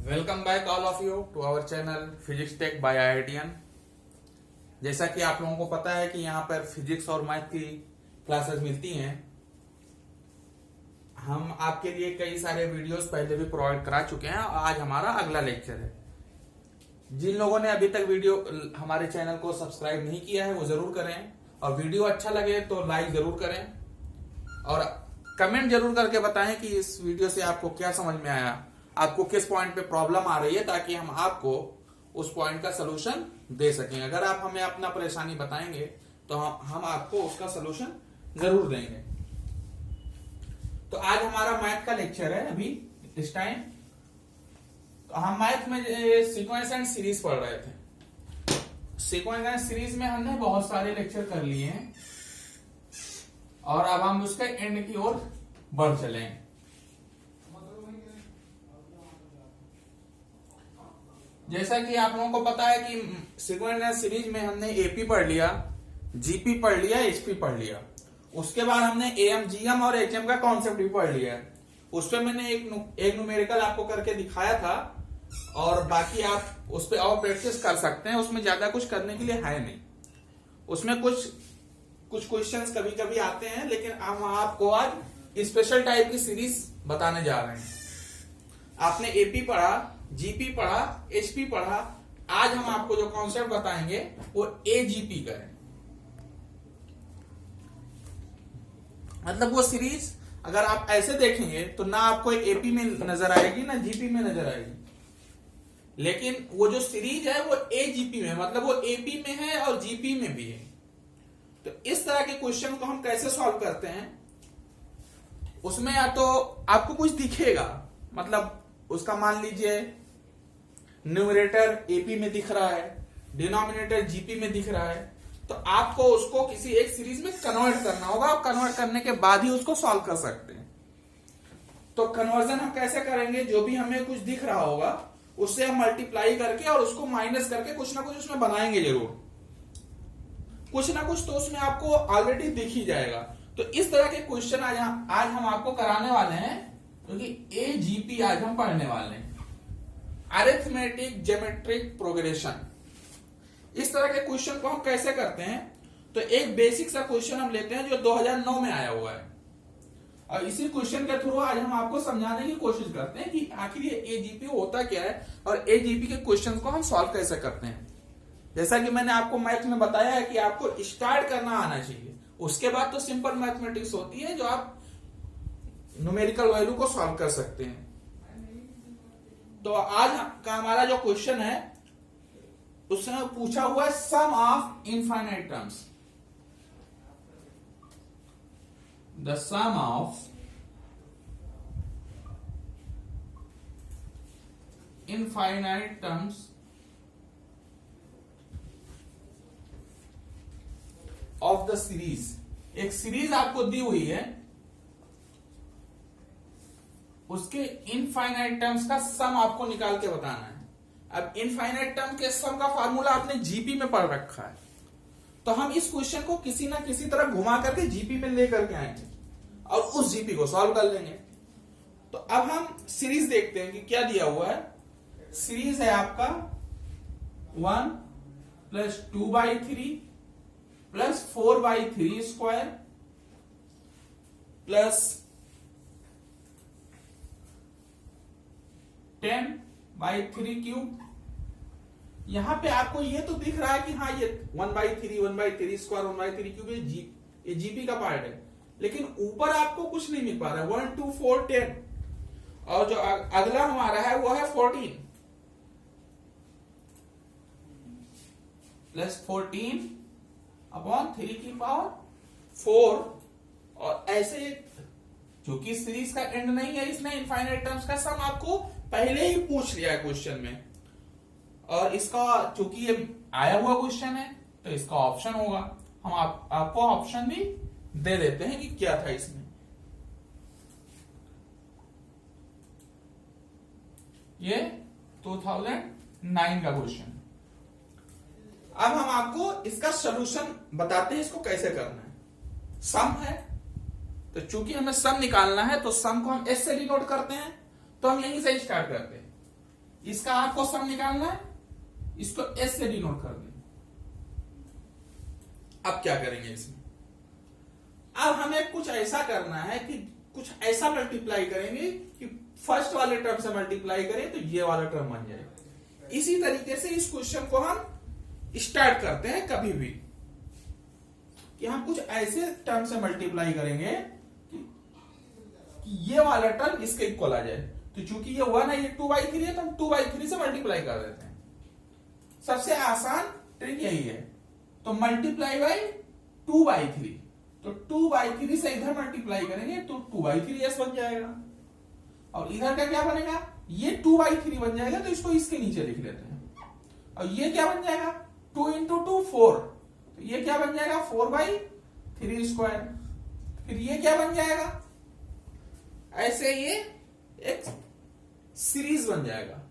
Welcome back all of you to our channel Physics Tech by IITian। जैसा कि आप लोगों को पता है कि यहाँ पर फिजिक्स और मैथ की क्लासेस मिलती हैं। हम आपके लिए कई सारे वीडियोस पहले भी प्रोवाइड करा चुके हैं और आज हमारा अगला लेक्चर है। जिन लोगों ने अभी तक वीडियो हमारे चैनल को सब्सक्राइब नहीं किया है वो जरूर करें और वीडियो अच्छा लगे तो लाइक जरूर करें और कमेंट जरूर करके बताएं कि इस वीडियो से आपको क्या समझ में आया, आपको किस पॉइंट पे प्रॉब्लम आ रही है, ताकि हम आपको उस पॉइंट का सलूशन दे सकें। अगर आप हमें अपना परेशानी बताएंगे तो हम आपको उसका सलूशन जरूर देंगे। तो आज हमारा मैथ का लेक्चर है। अभी इस टाइम तो हम मैथ में सीक्वेंस एंड सीरीज पढ़ रहे थे। सीक्वेंस एंड सीरीज में हमने बहुत सारे लेक्चर कर लिए हैं और अब हम उसके एंड की ओर बढ़ चले हैं। जैसा कि आप लोगों को पता है कि सीक्वेंस एंड सीरीज में हमने एपी पढ़ लिया, जीपी पढ़ लिया, एचपी पढ़ लिया। उसके बाद हमने एएम, जीएम और एचएम का कॉन्सेप्ट भी पढ़ लिया है। उस पर मैंने एक न्यूमेरिकल आपको करके दिखाया था और बाकी आप उस पर और प्रैक्टिस कर सकते हैं। उसमें ज्यादा कुछ करने के लिए है नहीं। उसमें कुछ क्वेश्चंस कभी कभी आते हैं, लेकिन हम आपको आज स्पेशल टाइप की सीरीज बताने जा रहे हैं। आपने एपी पढ़ा, जीपी पढ़ा, एचपी पढ़ा। आज हम आपको जो कॉन्सेप्ट बताएंगे वो एजीपी का है। मतलब वो सीरीज अगर आप ऐसे देखेंगे तो ना आपको एपी में नजर आएगी ना जीपी में नजर आएगी, लेकिन वो जो सीरीज है वो एजीपी में, मतलब वो एपी में है और जीपी में भी है। तो इस तरह के क्वेश्चन को हम कैसे सॉल्व करते हैं, उसमें या तो आपको कुछ दिखेगा, मतलब उसका मान लीजिए न्यूमरेटर एपी में दिख रहा है, डिनोमिनेटर जीपी में दिख रहा है, तो आपको उसको किसी एक सीरीज में कन्वर्ट करना होगा और कन्वर्ट करने के बाद ही उसको सॉल्व कर सकते हैं। तो कन्वर्जन हम कैसे करेंगे, जो भी हमें कुछ दिख रहा होगा उससे हम मल्टीप्लाई करके और उसको माइनस करके कुछ ना कुछ उसमें बनाएंगे जरूर। कुछ ना कुछ तो उसमें आपको ऑलरेडी दिख ही जाएगा। तो इस तरह के क्वेश्चन आज हम आपको कराने वाले हैं, क्योंकि एजीपी आज हम पढ़ने वाले हैं, अरिथमेटिक ज्योमेट्रिक प्रोग्रेशन। इस तरह के क्वेश्चन को हम कैसे करते हैं, तो एक बेसिक सा क्वेश्चन हम लेते हैं जो 2009 में आया हुआ है और इसी क्वेश्चन के थ्रू आज हम आपको समझाने की कोशिश करते हैं कि आखिर ये एजीपी होता क्या है और एजीपी के क्वेश्चन को हम सॉल्व कैसे करते हैं। जैसा कि मैंने आपको मैथ में बताया है कि आपको स्टार्ट करना आना चाहिए, उसके बाद तो सिंपल मैथमेटिक्स होती है जो आप न्यूमेरिकल वैल्यू को सॉल्व कर सकते हैं। तो आज का हमारा जो क्वेश्चन है उसने पूछा हुआ है sum of infinite terms. The sum of infinite terms of the series. एक सीरीज आपको दी हुई है, उसके इनफाइनाइट टर्म्स का सम आपको निकाल के बताना है। अब इनफाइनाइट टर्म के सम का फार्मूला आपने जीपी में पढ़ रखा है, तो हम इस क्वेश्चन को किसी ना किसी तरह घुमा करके जीपी में लेकर के आएंगे और उस जीपी को सॉल्व कर लेंगे। तो अब हम सीरीज देखते हैं कि क्या दिया हुआ है। सीरीज है आपका 1 + 2/3 + 4/3 स्क्वायर प्लस 10/3 क्यूब। यहां पे आपको ये तो दिख रहा है कि हाँ ये 1/3, 1/3 स्क्वायर, 1/3 क्यूब ये जीपी का पार्ट है, लेकिन ऊपर आपको कुछ नहीं मिल पा रहा है। 1 2 4 10 और जो अगला हमारा है वो है 14 + 14/3⁴ और ऐसे, क्योंकि सीरीज का एंड नहीं है, इसने इनफाइनाइट टर्म्स का सम आपको पहले ही पूछ लिया है क्वेश्चन में, और इसका चूंकि ये आया हुआ क्वेश्चन है तो इसका ऑप्शन होगा। हम आपको ऑप्शन भी दे देते हैं कि क्या था इसमें। ये 2009 का क्वेश्चन। अब हम आपको इसका सलूशन बताते हैं, इसको कैसे करना है। सम है तो चूंकि हमें सम निकालना है तो सम को हम एस से डिनोट करते हैं, तो हम यहीं से स्टार्ट करते हैं। इसका आपको सम निकालना है, इसको एस से डिनोट कर दें। अब क्या करेंगे इसमें, अब हमें कुछ ऐसा करना है कि कुछ ऐसा मल्टीप्लाई करेंगे कि फर्स्ट वाले टर्म से मल्टीप्लाई करें तो ये वाला टर्म बन जाएगा। इसी तरीके से इस क्वेश्चन को हम स्टार्ट करते हैं कभी भी कि हम कुछ ऐसे टर्म से मल्टीप्लाई करेंगे कि ये वाला टर्म इसके इक्वल आ जाए। तो चूंकि ये 1 है, ये 2/3 है, तो हम 2/3 से मल्टीप्लाई कर देते हैं। सबसे आसान ट्रिक यही है। तो मल्टीप्लाई बाई 2/3, तो 2/3 से इधर मल्टीप्लाई करेंगे तो 2/3s बन जाएगा, और इधर का क्या बनेगा, ये 2/3 बन जाएगा, तो इसको इसके नीचे लिख लेते हैं। और ये क्या बन जाएगा, 2 × 2 4, तो ये क्या बन जाएगा 4/3²। फिर ये क्या बन जाएगा, ऐसे ये एक सीरीज बन जाएगा।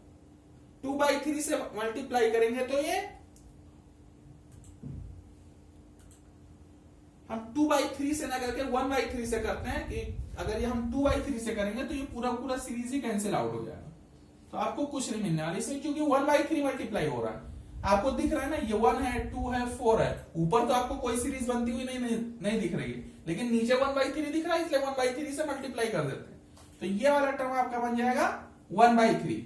2/3 से मल्टीप्लाई करेंगे तो ये हम 2/3 से ना करके 1/3 से करते हैं कि अगर ये हम 2/3 से करेंगे तो ये पूरा पूरा सीरीज ही कैंसिल आउट हो जाएगा, तो आपको कुछ नहीं मिलने वाला इसमें, क्योंकि 1/3 मल्टीप्लाई हो रहा है। आपको दिख रहा है ना, ये 1 है, 2 है, 4 है, ऊपर तो आपको कोई सीरीज बनती हुई नहीं दिख रही है, लेकिन नीचे 1/3 दिख रहा है, इसलिए 1/3 से मल्टीप्लाई कर देते हैं। तो ये वाला टर्म आपका बन जाएगा 1/3,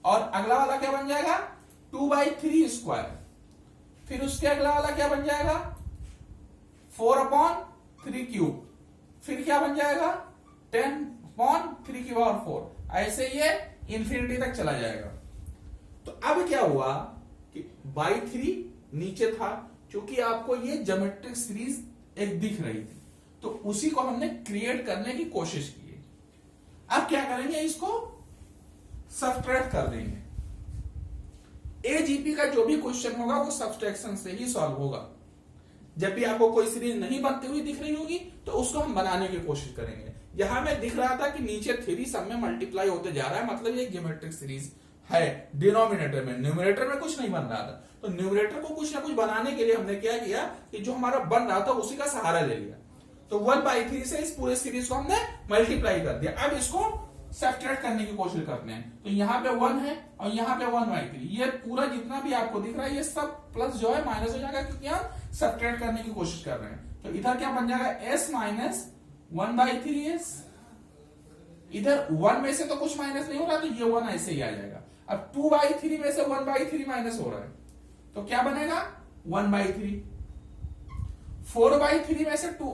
और अगला वाला क्या बन जाएगा 2/3²। फिर उसके अगला वाला क्या बन जाएगा 4/3³। फिर क्या बन जाएगा 10/3³ और 4, ऐसे ये इंफिनिटी तक चला जाएगा। तो अब क्या हुआ कि by3 नीचे था, क्योंकि आपको ये ज्योमेट्रिक सीरीज एक दिख रही थी, तो उसी को हमने क्रिएट करने की कोशिश की है। अब क्या करेंगे, इसको सब्ट्रैक्ट कर देंगे। एजीपी का जो भी क्वेश्चन होगा वो सब्ट्रैक्शन से ही सॉल्व होगा। जब भी आपको कोई सीरीज नहीं बनती हुई दिख रही होगी तो उसको हम बनाने की कोशिश करेंगे। यहां में दिख रहा था कि नीचे 3 सब में मल्टीप्लाई होते जा रहा है, मतलब ये ज्योमेट्रिक सीरीज है डिनोमिनेटर में, न्यूमरेटर में कुछ नहीं बन रहा था। तो न्यूमरेटर को कुछ ना कुछ बनाने के लिए हमने क्या किया कि जो हमारा बन रहा था उसी का सहारा ले लिया। तो 1/3 से इस पूरे सीरीज को हमने मल्टीप्लाई कर दिया। अब इसको सब्ट्रैक्ट करने की कोशिश करते हैं। तो यहाँ पे 1 है और यहाँ पे 1/3, ये पूरा जितना भी आपको दिख रहा है ये सब प्लस जो है माइनस हो जाएगा, क्योंकि हम सब्ट्रैक्ट करने की कोशिश कर रहे हैं। तो इधर क्या बन जाएगा s - 1/3s। इधर 1 में से तो कुछ माइनस नहीं हो रहा, तो ये 1 ऐसे ही आ जाएगा। अब 2/3 में से 1/3 माइनस हो रहा है, तो क्या बनेगा 1/3। 4/3 में से 2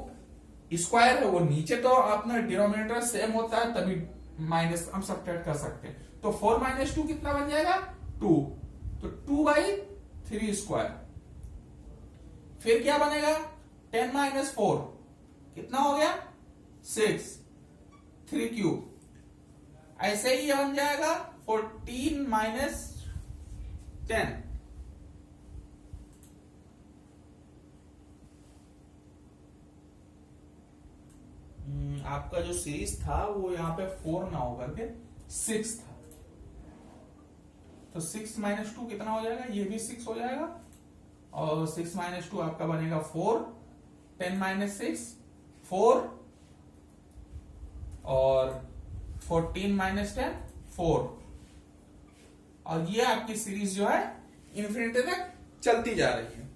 स्क्वायर है, वो नीचे तो अपना डिनोमिनेटर सेम होता है, तभी माइनस हम सब्ट्रैक्ट कर सकते हैं। तो 4 - 2 कितना बन जाएगा 2, तो 2/3²। फिर क्या बनेगा 10 - 4 कितना हो गया 6, 3³ ऐसे ही ये बन जाएगा 14 - 10। आपका जो सीरीज था वो यहाँ पे 4 ना होकर के 6 था, तो 6 - 2 कितना हो जाएगा, ये भी 6 हो जाएगा, और 6 - 2 आपका बनेगा 4, 10 - 6 4, और 14 - 10 4, और ये आपकी सीरीज जो है इन्फिनिटी तक चलती जा रही है।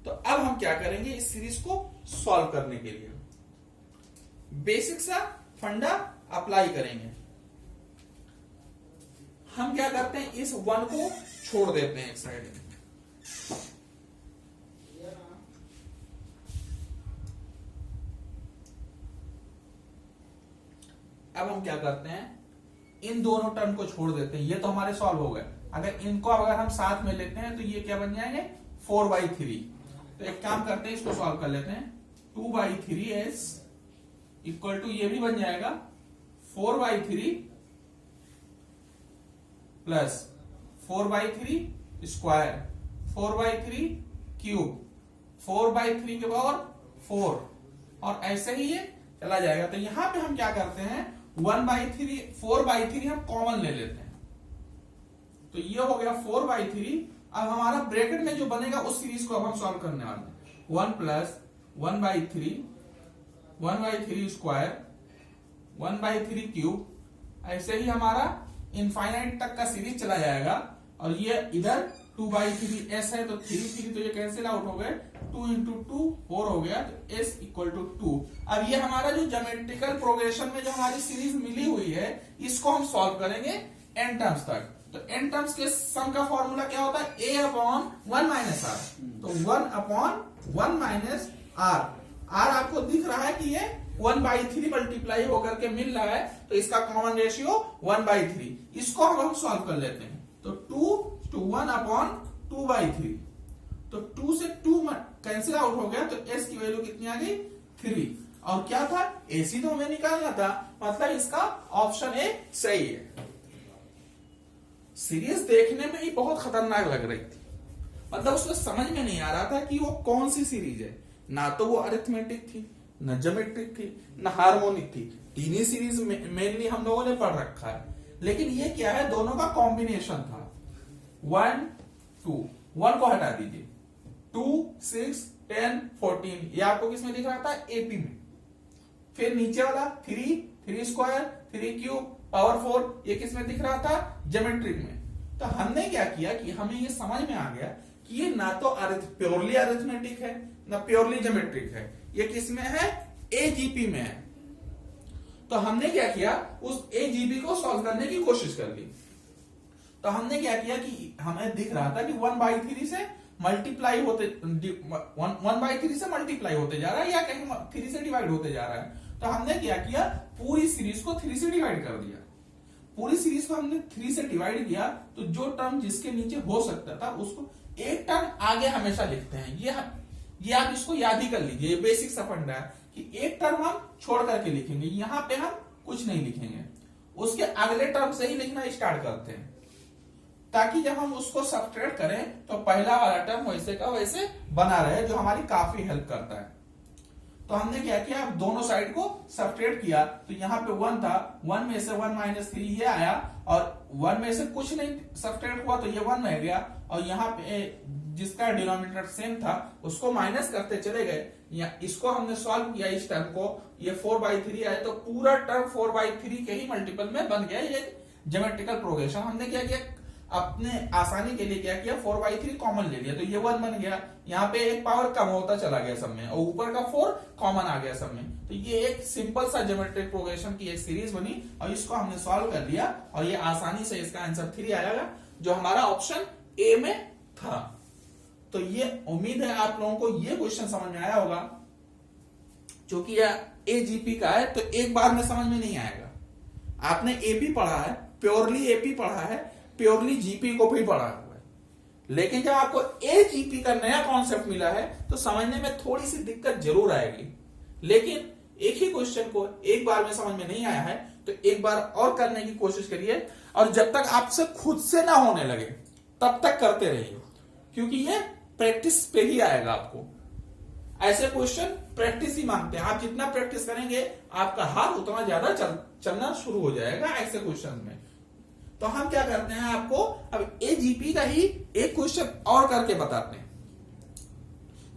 तो अब हम क्या करेंगे, इस सीरीज को सॉल्व करने के लिए बेसिक सा फंडा अप्लाई करेंगे। हम क्या करते हैं, इस 1 को छोड़ देते हैं एक साइड में। अब हम क्या करते हैं, इन दोनों टर्म को छोड़ देते हैं, ये तो हमारे सॉल्व हो गए। अगर इनको अगर हम साथ में लेते हैं तो ये क्या बन जाएंगे 4/3। तो एक काम करते हैं, इसको सॉल्व कर लेते हैं। 2/3s इक्वल टू ये भी बन जाएगा 4/3 प्लस 4/3², 4/3³ 4/3 के पावर 4, और ऐसे ही ये चला जाएगा। तो यहां पे हम क्या करते हैं 1/3 4/3 हम कॉमन ले लेते हैं, तो ये हो गया 4/3। अब हमारा ब्रैकेट में जो बनेगा उस सीरीज को अब हम सॉल्व करने वाले हैं। 1 प्लस 1/3 1/3², 1/3³, ऐसे ही हमारा इनफाइनाइट तक का सीरीज चला जाएगा और ये इधर 2/3 s है तो 3 तो ये कैंसिल आउट हो गए, 2 इंटू 2 4 हो गया तो s इक्वल टू 2। अब ये हमारा जो ज्योमेट्रिकल प्रोग्रेशन में जो हमारी सीरीज मिली हुई है इसको हम सॉल्व करेंगे n टर्म्स तक। तो n टर्म्स के सम का फॉर्मूला क्या होता है, a अपॉन 1 माइनस आर। तो 1 अपॉन 1 माइनस आर, आर आपको दिख रहा है कि ये 1/3 मल्टीप्लाई होकर के मिल रहा है तो इसका कॉमन रेशियो 1/3। इसको हम सॉल्व कर लेते हैं तो 2 to 1 अपॉन 2/3। तो 2 से 2 कैंसिल आउट हो गया तो s की वैल्यू कितनी आ गई 3। और क्या था, ac तो हमें निकालना था, मतलब इसका ऑप्शन ए सही है। सीरीज देखने में ही बहुत खतरनाक लग रही थी, मतलब उसमें समझ में नहीं आ रहा था कि वो कौन सी सीरीज है। ना तो वो अरिथमेटिक थी, न ज्योमेट्रिक थी, न हार्मोनिक थी। तीन ही सीरीज मेनली हम लोगों ने पढ़ रखा है, लेकिन ये क्या है, दोनों का कॉम्बिनेशन था। 1 2, 1 को हटा दीजिए, 2 6 10 14 ये आपको किसमें दिख रहा था, एपी में। फिर नीचे वाला 3 3 स्क्वायर 3 क्यूब पावर 4 ये किसमें दिख रहा था, ज्योमेट्रिक में। तो हमने क्या किया कि हमें ये समझ में आ गया कि ये ना तो प्योरली अरिथमेटिक है ना प्योरली ज्योमेट्रिक है, ये किसमें है, एजीपी में है। तो हमने क्या किया, उस एजीपी को सॉल्व करने की कोशिश कर ली। तो हमने क्या किया कि हमें दिख रहा था कि 1/3 से मल्टीप्लाई होते 1/3 से मल्टीप्लाई होते जा रहा है या कहीं 3 से डिवाइड होते जा रहा है। तो हमने क्या किया, पूरी सीरीज को 3 से डिवाइड कर दिया। पूरी सीरीज को हमने 3 से डिवाइड किया तो जो टर्म जिसके नीचे हो सकता था उसको एक टर्म आगे हमेशा लिखते हैं। ये आप इसको याद ही कर लीजिए, ये बेसिक सा फंडा है कि एक टर्म हम छोड़ करके लिखेंगे, यहां पे हम कुछ नहीं लिखेंगे, उसके अगले टर्म से ही लिखना स्टार्ट करते हैं, ताकि जब हम उसको सब्ट्रैक्ट करें तो पहला वाला टर्म वैसे का वैसे बना रहे, जो हमारी काफी हेल्प करता है। तो हमने क्या किया, अब दोनों साइड को सब्ट्रैक्ट किया तो यहाँ पे 1 था, 1 में से 1 माइनस 3 ये आया और 1 में से कुछ नहीं सब्ट्रैक्ट हुआ तो ये 1 रह गया, और यहाँ पे जिसका डिनोमिनेटर सेम था उसको माइनस करते चले गए। या इसको हमने सॉल्व किया, इस टर्म को, ये 4/3 आया तो पूरा टर्म 4/3 के ही मल्टीपल में बन गया ये ज्योमेट्रिकल प्रोग्रेशन। हमने क्या किया, अपने आसानी के लिए क्या किया, 4/3 कॉमन ले लिया तो ये 1 बन गया, यहाँ पे एक पावर कम होता चला गया सब में और ऊपर का 4 कॉमन आ गया सब में। तो ये एक सिंपल सा ज्योमेट्रिक प्रोग्रेशन की एक सीरीज बनी और इसको हमने सॉल्व कर लिया और ये आसानी से इसका आंसर 3 आएगा, जो हमारा ऑप्शन ए में था। तो ये उम्मीद है आप लोगों को ये क्वेश्चन समझ में आया होगा। क्योंकि यह एजीपी का है तो एक बार में समझ में नहीं आएगा। आपने एपी पढ़ा है, प्योरली एपी पढ़ा है, प्योरली जीपी को भी पढ़ा हुआ है, लेकिन जब आपको एजीपी का नया कॉन्सेप्ट मिला है तो समझने में थोड़ी सी दिक्कत जरूर आएगी। लेकिन एक ही क्वेश्चन को एक बार में समझ में नहीं आया है तो एक बार और करने की कोशिश करिए, और जब तक आपसे खुद से ना होने लगे तब तक करते रहिए, क्योंकि ये प्रैक्टिस पे ही आएगा। आपको ऐसे क्वेश्चन प्रैक्टिस ही मांगते हैं, आप जितना प्रैक्टिस करेंगे आपका हाथ उतना ज्यादा चलना शुरू हो जाएगा ऐसे क्वेश्चन में। तो हम क्या करते हैं, आपको अब एजीपी का ही एक क्वेश्चन और करके बताते हैं,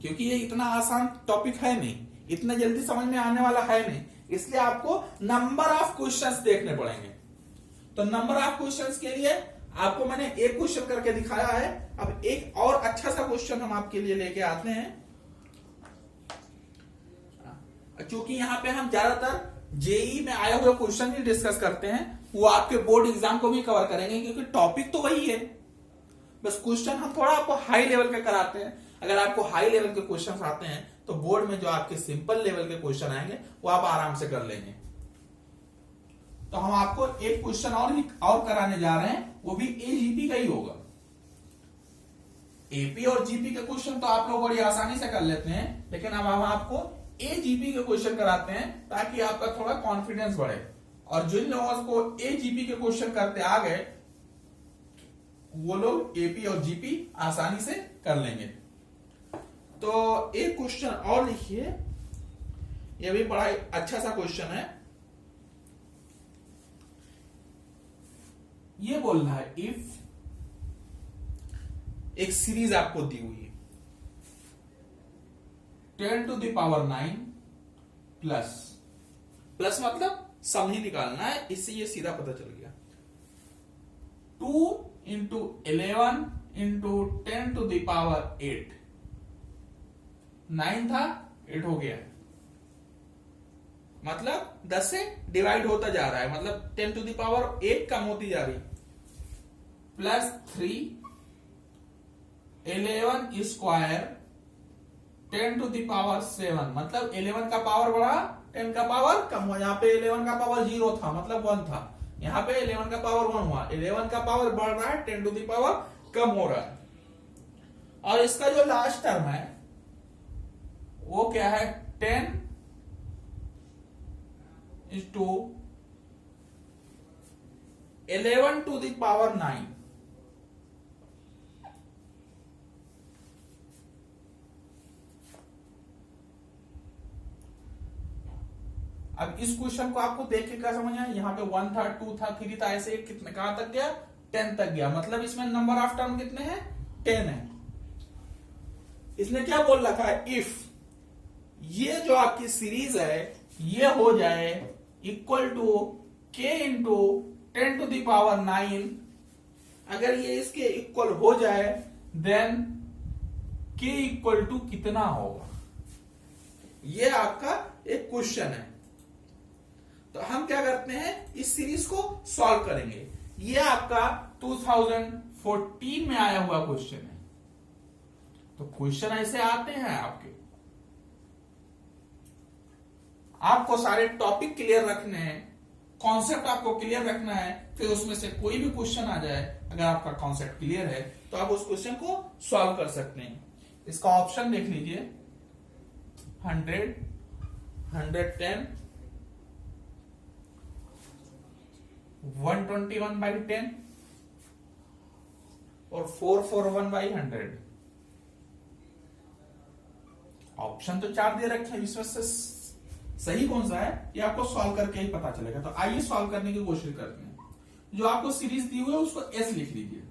क्योंकि ये इतना आसान टॉपिक है नहीं, इतना जल्दी समझ में आने वाला है नहीं, इसलिए आपको नंबर ऑफ क्वेश्चंस देखने पड़ेंगे। तो नंबर ऑफ क्वेश्चंस के लिए आपको मैंने एक क्वेश्चन करके दिखाया है, अब एक और अच्छा सा क्वेश्चन हम आपके लिए लेके आते हैं। क्योंकि यहाँ पे हम ज्यादातर जेई में आए हुए क्वेश्चन ही डिस्कस करते हैं, वो आपके बोर्ड एग्जाम को भी कवर करेंगे, क्योंकि टॉपिक तो वही है, बस क्वेश्चन हम थोड़ा आपको हाई लेवल के कराते हैं। अगर आपको हाई लेवल के क्वेश्चन आते हैं तो बोर्ड में जो आपके सिंपल लेवल के क्वेश्चन आएंगे वो आप आराम से कर लेंगे। तो हम आपको एक क्वेश्चन और कराने जा रहे हैं, वो भी एजीपी का ही होगा। एपी और जीपी के क्वेश्चन तो आप लोग बड़ी आसानी से कर लेते हैं, लेकिन अब हम आपको एजीपी के क्वेश्चन कराते हैं ताकि आपका थोड़ा कॉन्फिडेंस बढ़े, और जिन लोगों को एजीपी के क्वेश्चन करते आ गए वो लोग एपी और जीपी आसानी से कर लेंगे। तो एक क्वेश्चन और लिखिए, यह भी बड़ा अच्छा सा क्वेश्चन है। ये बोल रहा है, इफ एक सीरीज आपको दी हुई है 10⁹ प्लस मतलब सम ही निकालना है, इससे ये सीधा पता चल गया। 2 into 11 into 10 to the power 8। 9 था, 8 हो गया, मतलब 10 से डिवाइड होता जा रहा है, मतलब 10 टू द पावर 8 कम होती जा रही। Plus 3 11 square 10 to the power 7, मतलब 11 का पावर बढ़ा, 10 का पावर कम हुआ। यहाँ पे 11 का पावर 0 था, मतलब 1 था, यहाँ पे 11 का पावर 1 हुआ। 11 का पावर बढ़ रहा है, 10 टू द पावर कम हो रहा है। और इसका जो लास्ट टर्म है वो क्या है, 10 इंटू 11 टू द पावर 9। अब इस क्वेश्चन को आपको देख के क्या समझ आया, यहाँ पे 1 था, 2 था, 3 था, ऐसे कितने कहां तक गया, 10 तक गया। मतलब इसमें नंबर ऑफ टर्म कितने हैं, 10 है। इसने क्या बोल रखा है, इफ ये जो आपकी सीरीज है ये हो जाए equal to k into 10 to the power 9, अगर ये इसके इक्वल हो जाए देन k इक्वल टू कितना होगा, ये आपका एक क्वेश्चन है। तो हम क्या करते हैं, इस सीरीज को सॉल्व करेंगे। ये आपका 2014 में आया हुआ क्वेश्चन है। तो क्वेश्चन ऐसे आते हैं आपको सारे टॉपिक क्लियर रखने हैं, कॉन्सेप्ट आपको क्लियर रखना है, फिर उसमें से कोई भी क्वेश्चन आ जाए, अगर आपका कॉन्सेप्ट क्लियर है तो आप उस क्वेश्चन को सॉल्व कर सकते हैं। इसका ऑप्शन देख लीजिए, 100, 110, 121/10 और 441/100। ऑप्शन तो 4 दे रखे हैं, इसमें से सही कौन सा है ये आपको सॉल्व करके ही पता चलेगा। तो आइए सॉल्व करने की कोशिश करते हैं। जो आपको सीरीज दी हुई है उसको एस लिख लीजिए,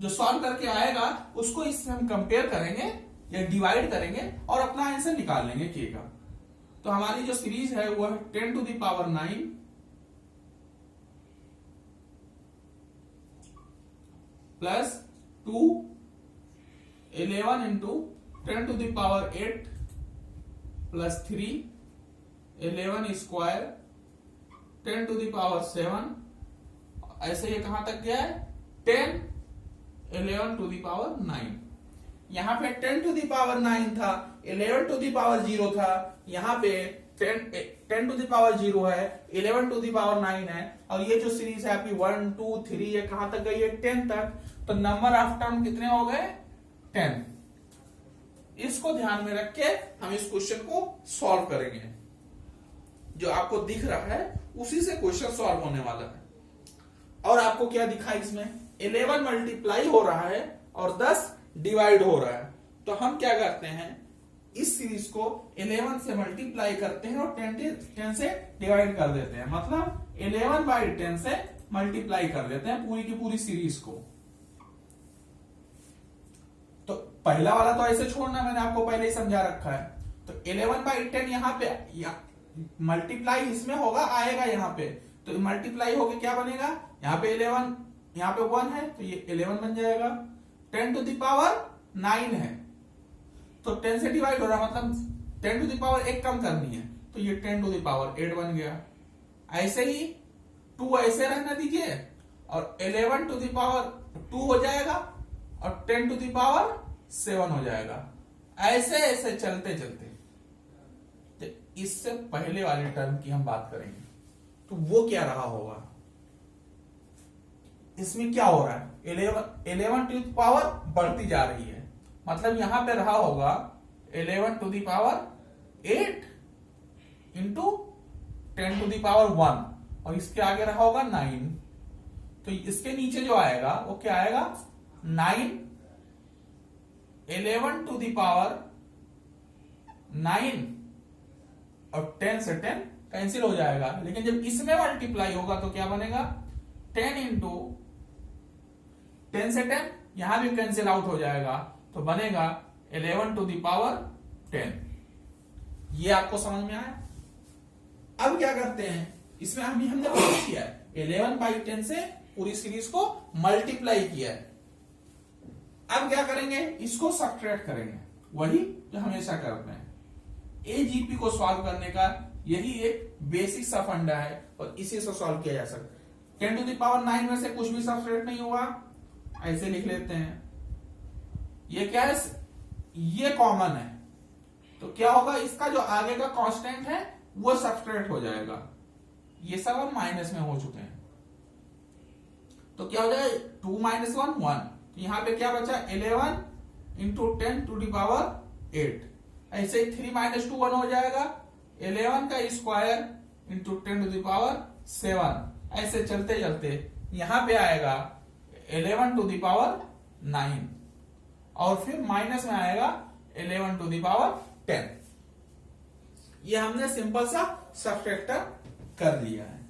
जो सॉल्व करके आएगा उसको इससे हम कंपेयर करेंगे या डिवाइड करेंगे और अपना आंसर निकाल लेंगे के का। तो हमारी जो सीरीज है वो है 10 to the power 9 plus 2 11 into 10 to the power 8 plus 3 11 square 10 to the power 7। ऐसे ये कहां तक गया है, 10 11 टू द पावर 9। यहां पे 10 टू द पावर 9 था, 11 टू द पावर 0 था, यहां पे 10 टू द पावर 0 है, 11 टू द पावर 9 है। और ये जो सीरीज है आपकी 1 2 3 ये कहां तक गई है, 10 तक। तो नंबर ऑफ टर्म कितने हो गए, 10। इसको ध्यान में रख के हम इस क्वेश्चन को सॉल्व करेंगे। जो आपको दिख रहा है उसी से क्वेश्चन सॉल्व होने वाला है। और आपको क्या दिखा, इसमें 11 मल्टीप्लाई हो रहा है और 10 डिवाइड हो रहा है। तो हम क्या करते हैं, इस सीरीज को 11 से मल्टीप्लाई करते हैं और 10 से डिवाइड कर देते हैं, मतलब 11/10 से मल्टीप्लाई कर देते हैं पूरी की पूरी सीरीज को। तो पहला वाला तो ऐसे छोड़ना, मैंने आपको पहले ही समझा रखा है। तो 11/10 यहां पे मल्टीप्लाई इसमें होगा, आएगा यहाँ पे, तो मल्टीप्लाई होके क्या बनेगा, यहाँ पे 11, यहाँ पे 1 है तो ये 11 बन जाएगा। 10 टू द पावर 9 है तो 10 से डिवाइड हो रहा, मतलब 10 टू द पावर 1 कम करनी है, तो ये 10 टू द पावर 8 बन गया। ऐसे ही 2 ऐसे रहना दीजिए और 11 टू द पावर 2 हो जाएगा और 10 टू द पावर 7 हो जाएगा। ऐसे ऐसे चलते चलते इससे पहले वाले टर्म की हम बात करेंगे, तो वो क्या रहा होगा, इसमें क्या हो रहा है, 11 टू द पावर बढ़ती जा रही है, मतलब यहां पे रहा होगा 11 to the power 8 into 10 to the power 1 और इसके आगे रहा होगा 9। तो इसके नीचे जो आएगा वो क्या आएगा, 9 11 टू द पावर 9 और 10 से 10 कैंसिल हो जाएगा। लेकिन जब इसमें मल्टीप्लाई होगा तो क्या बनेगा, 10 इंटू 10 से 10 यहां भी कैंसिल आउट हो जाएगा, तो बनेगा 11 टू द पावर 10। ये आपको समझ में आया। अब क्या करते हैं, इसमें हमने क्या किया है, 11/10 से पूरी सीरीज को मल्टीप्लाई किया है। अब क्या करेंगे, इसको सब्ट्रैक्ट करेंगे, वही जो हमेशा करते हैं। एजीपी को सॉल्व करने का यही एक बेसिक सा फंडा है और इसी से सॉल्व किया जा सकता है। 10⁹ में से कुछ भी सब्ट्रैक्ट नहीं हुआ, ऐसे लिख लेते हैं। ये क्या है, ये कॉमन है, तो क्या होगा, इसका जो आगे का कांस्टेंट है वो सब्ट्रैक्ट हो जाएगा। ये सब हम माइनस में हो चुके हैं, तो क्या हो जाएगा 2 - 1 1। यहां पे क्या बचा, 11 × 10⁸। ऐसे ही 3 - 2 1 हो जाएगा, 11 का स्क्वायर × 10⁷। ऐसे चलते चलते यहां पे आएगा 11⁹ और फिर माइनस में आएगा 11⁻10। ये हमने सिंपल सा सब्ट्रैक्टर कर लिया है।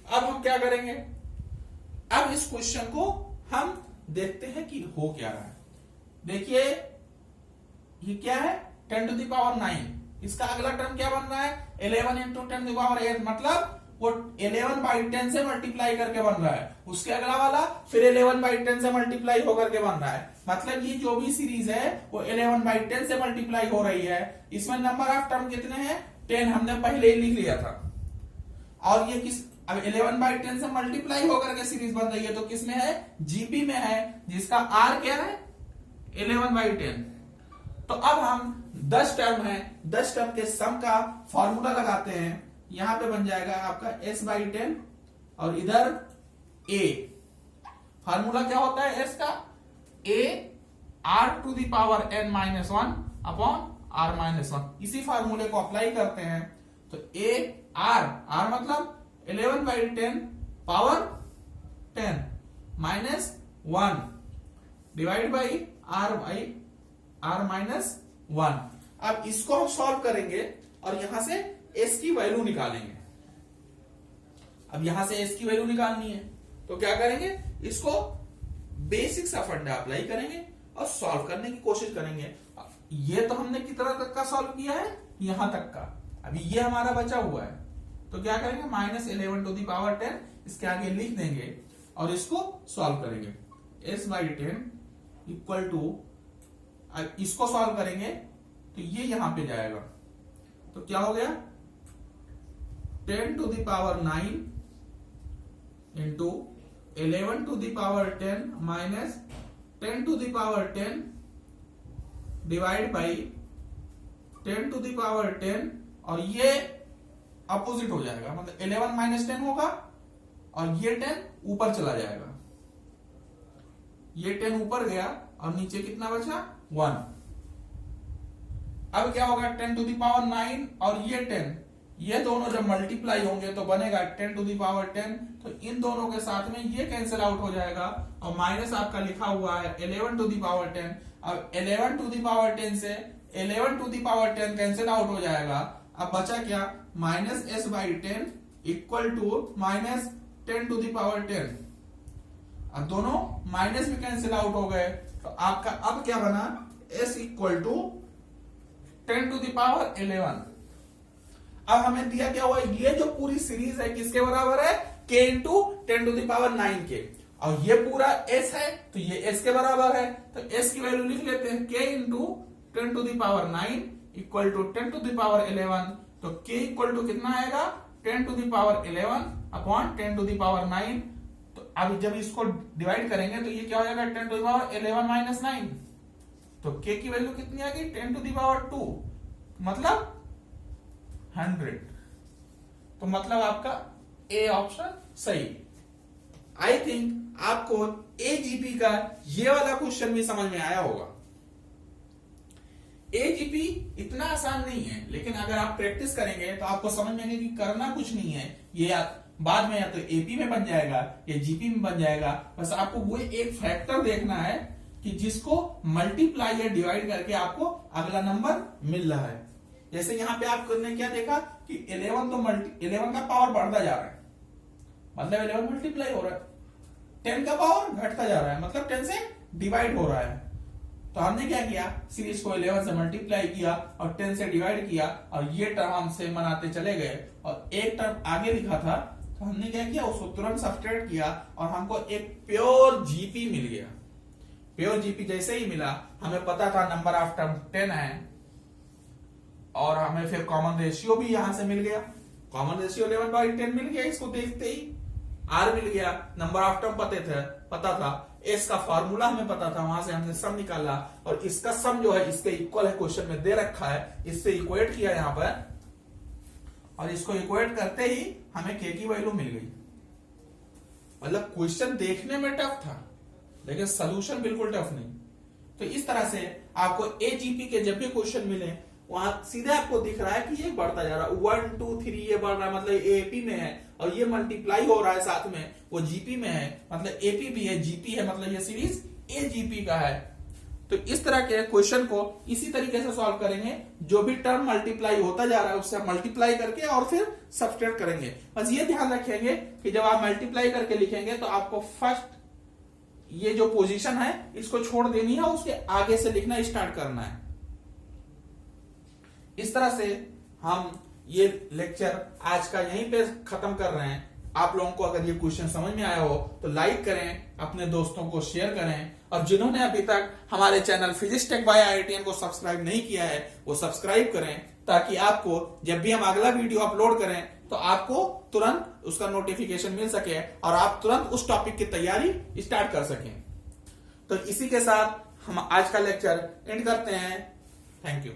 अब हम क्या करेंगे, अब इस क्वेश्चन को हम देखते हैं कि हो क्या रहा है। देखिए ये क्या है, 10⁹। इसका अगला टर्म क्या बन रहा है, 11 × 10⁸, मतलब वो 11/10 से मल्टीप्लाई करके बन रहा है। उसके अगला वाला फिर 11/10 से मल्टीप्लाई होकर के बन रहा है। मतलब ये जो भी सीरीज है वो 11/10 से मल्टीप्लाई हो रही है। इसमें नंबर ऑफ टर्म कितने हैं, 10 हमने पहले ही लिख लिया था। और ये किस, अब 11/10 से मल्टीप्लाई होकर के सीरीज बन रही है, तो किसमें है, जीपी में है, जिसका आर क्या है, 11/10। तो अब हम 10 टर्म है, 10 टर्म के सम का फॉर्मूला लगाते हैं। यहां पे बन जाएगा आपका s/10 और इधर a। फार्मूला क्या होता है s का, a r⁻n-1 अपॉन r-1। इसी फार्मूले को अप्लाई करते हैं, तो a r मतलब 11/10 power 10 minus 1 divide by r-1। अब इसको हम सॉल्व करेंगे और यहां से s की वैल्यू निकालेंगे। अब यहां से s की वैल्यू निकालनी है, तो क्या करेंगे, इसको बेसिक सा फंडा अप्लाई करेंगे और सॉल्व करने की कोशिश करेंगे। ये तो हमने कितना तक का सॉल्व किया है, यहां तक का। अभी ये हमारा बचा हुआ है, तो क्या करेंगे, -11⁻10 इसके आगे लिख देंगे और इसको सॉल्व करेंगे। s/10 इक्वल टू, इसको सॉल्व करेंगे तो ये यहां पे जाएगा, तो क्या हो गया, 10⁹ इंटू 11⁻10 माइनस 10⁻10 डिवाइड बाई 10⁻10, और ये अपोजिट हो जाएगा, मतलब 11 - 10 होगा और ये 10 ऊपर चला जाएगा। ये 10 ऊपर गया और नीचे कितना बचा, 1। अब क्या होगा, 10⁹ और ये 10, ये दोनों जब मल्टीप्लाई होंगे तो बनेगा 10⁻10। तो इन दोनों के साथ में ये कैंसिल आउट हो जाएगा और माइनस आपका लिखा हुआ है 11⁻10। अब 11⁻10 से 11⁻10 कैंसिल आउट हो जाएगा। अब बचा क्या, -s/10 इक्वल टू -10⁻10। अब दोनों माइनस भी कैंसिल आउट हो गए, तो आपका अब क्या बना, s इक्वल टू 10⁻11। अब हमें दिया क्या हुआ, ये जो पूरी सीरीज है किसके बराबर है, k × 10⁹ के, और ये पूरा s है तो ये s के बराबर है। तो s की वैल्यू लिख लेते हैं, k × 10⁹ इक्वल टू 10⁻11। तो k इक्वल टू कितना आएगा, 10⁻11 अपॉन 10⁻9। तो अब जब इसको डिवाइड करेंगे तो ये क्या हो जाएगा, 10⁻11 - 9। तो k की वैल्यू कितनी आ गई, 10⁻2, मतलब 100। तो मतलब आपका ए ऑप्शन सही। आई थिंक आपको एजीपी का ये वाला क्वेश्चन भी समझ में आया होगा। एजीपी इतना आसान नहीं है, लेकिन अगर आप प्रैक्टिस करेंगे तो आपको समझ में आएगा कि करना कुछ नहीं है। ये बाद में या तो एपी में बन जाएगा या जीपी में बन जाएगा। बस आपको वो एक फैक्टर देखना है कि जिसको मल्टीप्लाई या डिवाइड करके आपको अगला नंबर मिल रहा है। जैसे यहाँ पे आपने क्या देखा कि 11 का पावर बढ़ता जा रहा है, मतलब 11 मल्टीप्लाई हो रहा है, 10 का पावर घटता जा रहा है, मतलब 10 से डिवाइड हो रहा है। तो हमने क्या किया, सीरीज को 11 से मल्टीप्लाई किया और 10 से डिवाइड किया और ये टर्म हमसे मनाते चले गए और एक टर्म आगे लिखा था तो हमने क्या किया, उसको तुरंत सब्ट्रैक्ट किया और हमको एक प्योर जीपी मिल गया। प्योर जीपी जैसे ही मिला, हमें पता था नंबर ऑफ टर्म 10 है और हमें फिर कॉमन रेशियो भी यहां से मिल गया। कॉमन रेशियो 11/10 मिल गया इसको देखते ही। आर मिल गया, नंबर ऑफ टर्म पता था, एस का फॉर्मूला हमें पता था, वहां से हमने सम निकाला और इसका सम जो है इसके इक्वल है, क्वेश्चन में दे रखा है, इससे इक्वेट किया यहां पर और इसको इक्वेट करते ही हमें के की वैल्यू मिल गई। मतलब क्वेश्चन देखने में टफ था लेकिन सोल्यूशन बिल्कुल टफ नहीं। तो इस तरह से आपको एजीपी के जब भी क्वेश्चन मिले वहां सीधे आपको दिख रहा है कि ये बढ़ता जा रहा है, 1 2 3 ये बढ़ रहा है, मतलब एपी में है और ये मल्टीप्लाई हो रहा है साथ में, वो जीपी में है, मतलब एपी भी है, जीपी है, मतलब ये सीरीज एजीपी का है। तो इस तरह के क्वेश्चन को इसी तरीके से सॉल्व करेंगे, जो भी टर्म मल्टीप्लाई होता जा रहा है उससे मल्टीप्लाई करके और फिर सब्ट्रैक्ट करेंगे। बस ये ध्यान रखेंगे कि जब आप मल्टीप्लाई करके लिखेंगे तो आपको फर्स्ट ये जो पोजीशन है इसको छोड़ देनी है, उसके आगे से लिखना स्टार्ट करना है। इस तरह से हम ये लेक्चर आज का यहीं पे खत्म कर रहे हैं। आप लोगों को अगर ये क्वेश्चन समझ में आया हो तो लाइक करें, अपने दोस्तों को शेयर करें और जिन्होंने अभी तक हमारे channel Physics Tech by IITian को सब्सक्राइब नहीं किया है वो सब्सक्राइब करें, ताकि आपको जब भी हम अगला वीडियो अपलोड करें तो आपको तुरंत उसका नोटिफिकेशन मिल सके और आप तुरंत उस टॉपिक की तैयारी स्टार्ट कर सकें। तो इसी के साथ हम आज का लेक्चर एंड करते हैं। Thank you.